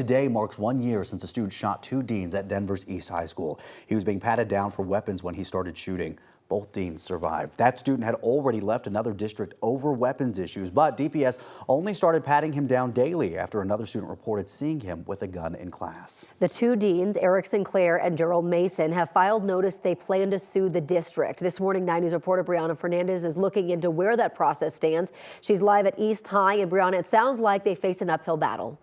Today marks 1 year since a student shot 2 deans at Denver's East High School. He was being patted down for weapons when he started shooting. Both deans survived. That student had already left another district over weapons issues, but DPS only started patting him down daily after another student reported seeing him with a gun in class. The 2 deans, Sinclair and Jerald Mason, have filed notice they plan to sue the district. This morning, 9 News reporter Brianna Fernandez is looking into where that process stands. She's live at East High, and Brianna, it sounds like they face an uphill battle.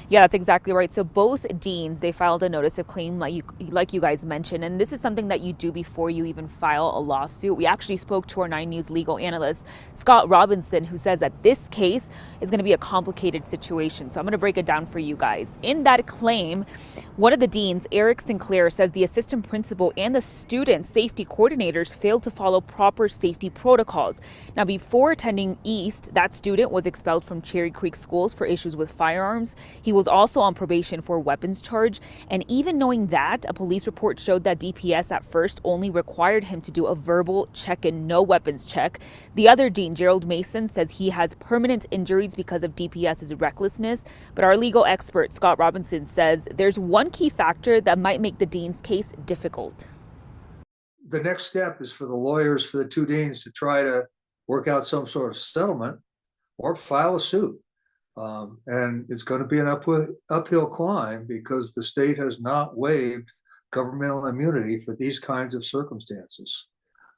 Yeah, that's exactly right. So both deans, they filed a notice of claim like you guys mentioned, and this is something that you do before you even file a lawsuit. We actually spoke to our 9 News legal analyst, Scott Robinson, who says that this case is going to be a complicated situation. So I'm going to break it down for you guys. In that claim, one of the deans, Sinclair, says the assistant principal and the student safety coordinators failed to follow proper safety protocols. Now, before attending East, that student was expelled from Cherry Creek schools for issues with firearms. He was also on probation for a weapons charge. And even knowing that, a police report showed that DPS at first only required him to do a verbal check-in, no weapons check. The other dean, Jerald Mason, says he has permanent injuries because of DPS's recklessness. But our legal expert, Scott Robinson, says there's one key factor that might make the dean's case difficult. The next step is for the lawyers for the 2 deans to try to work out some sort of settlement or file a suit. And it's going to be an uphill climb because the state has not waived governmental immunity for these kinds of circumstances.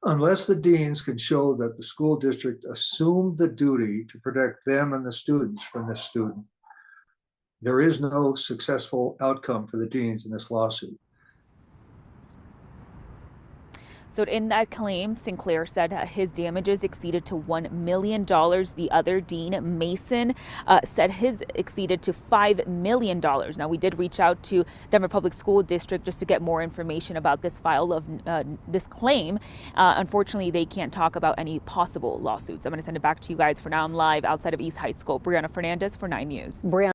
Unless the deans can show that the school district assumed the duty to protect them and the students from this student, there is no successful outcome for the deans in this lawsuit. So in that claim, Sinclair said his damages exceeded to $1 million. The other dean, Mason, said his exceeded to $5 million. Now, we did reach out to Denver Public School District just to get more information about this file of this claim. Unfortunately, they can't talk about any possible lawsuits. I'm going to send it back to you guys. For now, I'm live outside of East High School. Brianna Fernandez for 9 News.